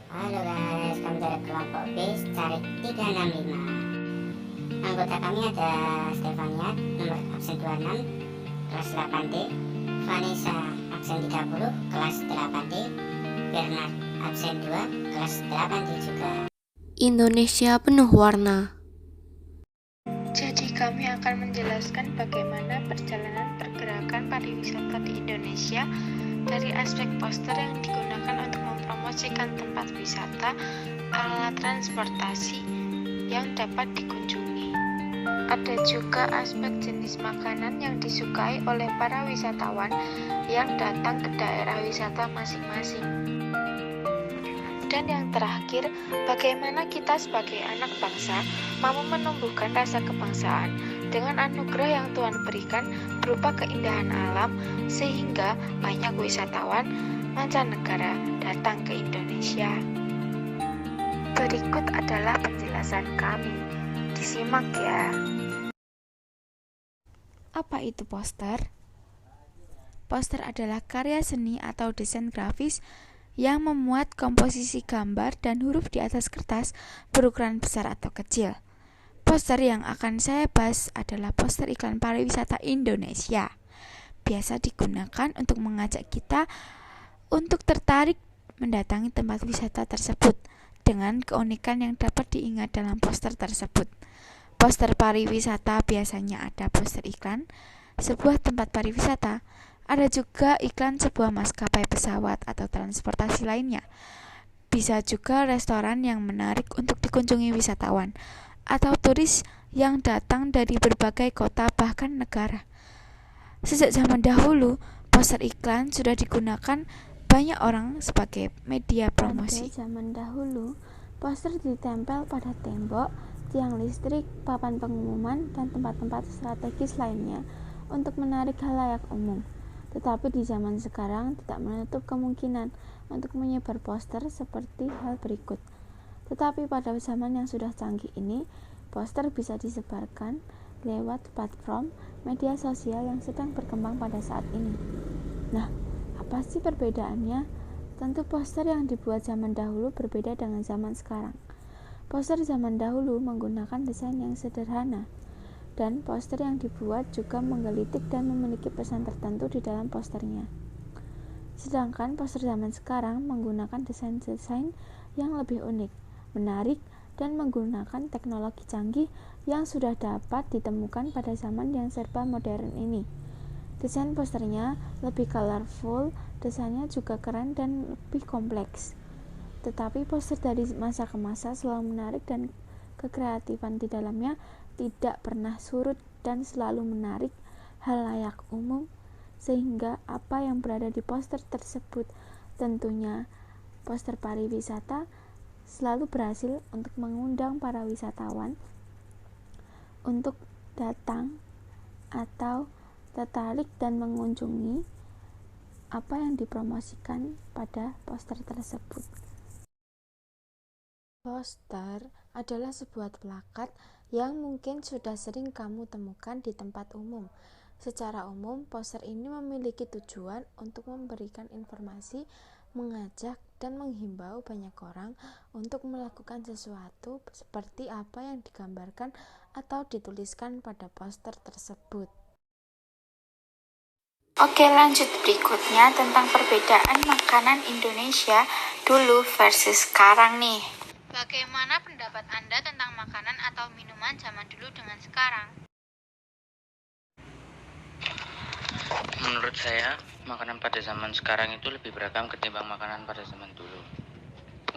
Halo guys, kami dari kelompok B Carik 365. Anggota kami ada Stefania nomor absen 26 kelas 8D, Vanessa absen 30 kelas 8D, Bernard absen 2 kelas 8D juga. Indonesia penuh warna. Jadi kami akan menjelaskan bagaimana perjalanan pergerakan pariwisata di Indonesia dari aspek poster yang digunakan untuk mempromosikan tempat wisata, alat transportasi yang dapat dikunjungi. Ada juga aspek jenis makanan yang disukai oleh para wisatawan yang datang ke daerah wisata masing-masing. Dan yang terakhir, bagaimana kita sebagai anak bangsa mampu menumbuhkan rasa kebangsaan dengan anugerah yang Tuhan berikan berupa keindahan alam sehingga banyak wisatawan mancanegara datang ke Indonesia. Berikut adalah penjelasan kami. Disimak ya. Apa itu poster? Poster adalah karya seni atau desain grafis yang memuat komposisi gambar dan huruf di atas kertas berukuran besar atau kecil. Poster yang akan saya bahas adalah poster iklan pariwisata Indonesia. Biasa digunakan untuk mengajak kita untuk tertarik mendatangi tempat wisata tersebut dengan keunikan yang dapat diingat dalam poster tersebut. Poster pariwisata biasanya ada poster iklan sebuah tempat pariwisata. Ada juga iklan sebuah maskapai pesawat atau transportasi lainnya. Bisa juga restoran yang menarik untuk dikunjungi wisatawan atau turis yang datang dari berbagai kota bahkan negara. Sejak zaman dahulu, poster iklan sudah digunakan banyak orang sebagai media promosi. Pada zaman dahulu, poster ditempel pada tembok, tiang listrik, papan pengumuman, dan tempat-tempat strategis lainnya untuk menarik khalayak umum. Tetapi di zaman sekarang tidak menutup kemungkinan untuk menyebar poster seperti hal berikut. Tetapi pada zaman yang sudah canggih ini, poster bisa disebarkan lewat platform media sosial yang sedang berkembang pada saat ini. Nah, apa sih perbedaannya? Tentu poster yang dibuat zaman dahulu berbeda dengan zaman sekarang. Poster zaman dahulu menggunakan desain yang sederhana, dan poster yang dibuat juga menggelitik dan memiliki pesan tertentu di dalam posternya. Sedangkan poster zaman sekarang menggunakan desain-desain yang lebih unik, menarik, dan menggunakan teknologi canggih yang sudah dapat ditemukan pada zaman yang serba modern ini. Desain posternya lebih colorful, desainnya juga keren dan lebih kompleks. Tetapi poster dari masa ke masa selalu menarik dan kekreatifan di dalamnya tidak pernah surut dan selalu menarik khalayak umum, sehingga apa yang berada di poster tersebut, tentunya poster pariwisata, selalu berhasil untuk mengundang para wisatawan untuk datang atau tertarik dan mengunjungi apa yang dipromosikan pada poster tersebut. Poster adalah sebuah plakat yang mungkin sudah sering kamu temukan di tempat umum. Secara umum, poster ini memiliki tujuan untuk memberikan informasi, mengajak, dan menghimbau banyak orang untuk melakukan sesuatu seperti apa yang digambarkan atau dituliskan pada poster tersebut. Oke, lanjut berikutnya tentang perbedaan makanan Indonesia dulu versus sekarang nih. Bagaimana pendapat Anda tentang makanan atau minuman zaman dulu dengan sekarang? Menurut saya, makanan pada zaman sekarang itu lebih beragam ketimbang makanan pada zaman dulu.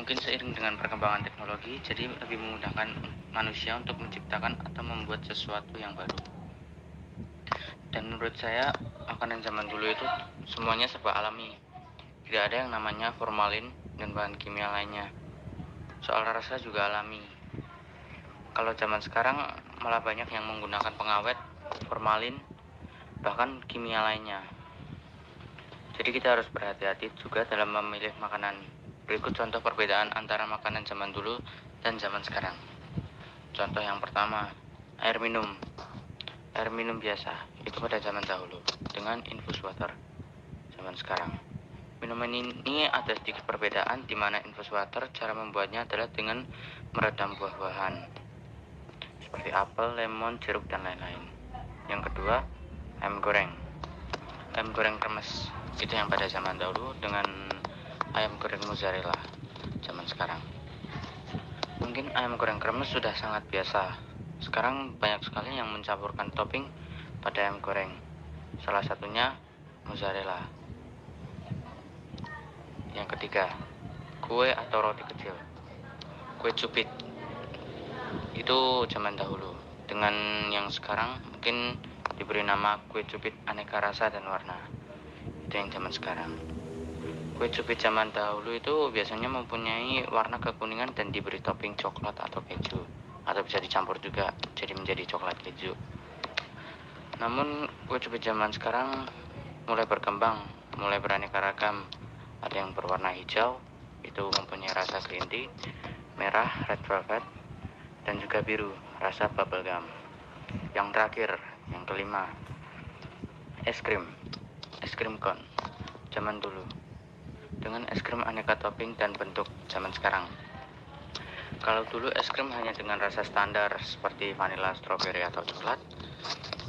Mungkin seiring dengan perkembangan teknologi, jadi lebih memudahkan manusia untuk menciptakan atau membuat sesuatu yang baru. Dan menurut saya, makanan zaman dulu itu semuanya serba alami. Tidak ada yang namanya formalin dan bahan kimia lainnya. Soal rasa juga alami. Kalau zaman sekarang malah banyak yang menggunakan pengawet, formalin, bahkan kimia lainnya. Jadi kita harus berhati-hati juga dalam memilih makanan. Berikut contoh perbedaan antara makanan zaman dulu dan zaman sekarang. Contoh yang pertama, air minum. Air minum biasa, itu pada zaman dahulu, dengan infus water zaman sekarang. Minuman ini ada sedikit perbedaan, di mana infus water cara membuatnya adalah dengan meredam buah-buahan seperti apel, lemon, jeruk, dan lain-lain. Yang kedua, ayam goreng. Ayam goreng kremes itu yang pada zaman dahulu dengan ayam goreng mozzarella zaman sekarang. Mungkin ayam goreng kremes sudah sangat biasa. Sekarang banyak sekali yang mencampurkan topping pada ayam goreng. Salah satunya mozzarella. Yang ketiga, kue atau roti kecil. Kue cupit. Itu zaman dahulu. Dengan yang sekarang mungkin diberi nama kue cupit aneka rasa dan warna. Itu yang zaman sekarang. Kue cupit zaman dahulu itu biasanya mempunyai warna kekuningan dan diberi topping coklat atau keju, atau bisa dicampur juga jadi menjadi coklat keju. Namun kue cupit zaman sekarang mulai berkembang, mulai beraneka ragam. Ada yang berwarna hijau, itu mempunyai rasa green tea, merah, red velvet, dan juga biru, rasa bubblegum. Yang terakhir, yang kelima, es krim cone zaman dulu, dengan es krim aneka topping dan bentuk zaman sekarang. Kalau dulu es krim hanya dengan rasa standar seperti vanilla, stroberi, atau coklat,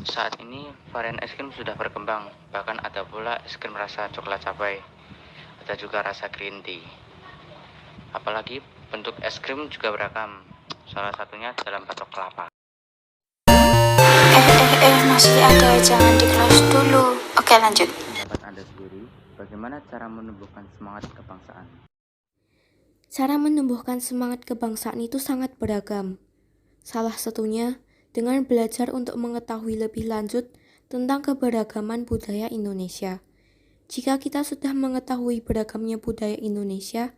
saat ini varian es krim sudah berkembang, bahkan ada pula es krim rasa coklat cabai, ada juga rasa green tea. Apalagi bentuk es krim juga beragam, salah satunya dalam batok kelapa. Masih ada, jangan di close dulu. Oke, lanjut. Pendapat Anda sendiri, bagaimana cara menumbuhkan semangat kebangsaan? Cara menumbuhkan semangat kebangsaan itu sangat beragam. Salah satunya dengan belajar untuk mengetahui lebih lanjut tentang keberagaman budaya Indonesia. Jika kita sudah mengetahui beragamnya budaya Indonesia,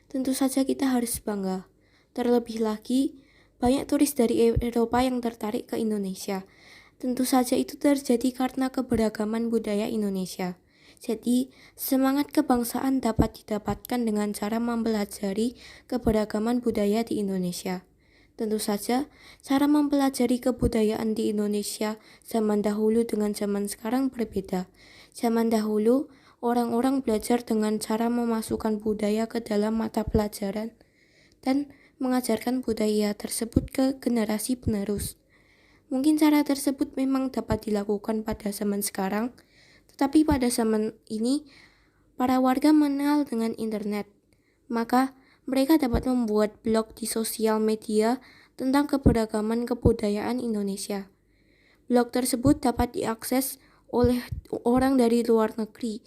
tentu saja kita harus bangga. Terlebih lagi, banyak turis dari Eropa yang tertarik ke Indonesia. Tentu saja itu terjadi karena keberagaman budaya Indonesia. Jadi, semangat kebangsaan dapat didapatkan dengan cara mempelajari keberagaman budaya di Indonesia. Tentu saja, cara mempelajari kebudayaan di Indonesia zaman dahulu dengan zaman sekarang berbeda. Zaman dahulu, orang-orang belajar dengan cara memasukkan budaya ke dalam mata pelajaran dan mengajarkan budaya tersebut ke generasi penerus. Mungkin cara tersebut memang dapat dilakukan pada zaman sekarang, tetapi pada zaman ini, para warga mengenal dengan internet. Maka, mereka dapat membuat blog di sosial media tentang keberagaman kebudayaan Indonesia. Blog tersebut dapat diakses oleh orang dari luar negeri,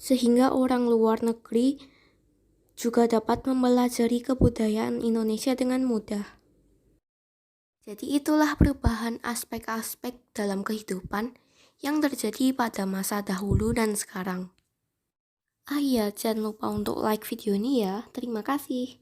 sehingga orang luar negeri juga dapat mempelajari kebudayaan Indonesia dengan mudah. Jadi itulah perubahan aspek-aspek dalam kehidupan yang terjadi pada masa dahulu dan sekarang. Ah iya, jangan lupa untuk like video ini ya. Terima kasih.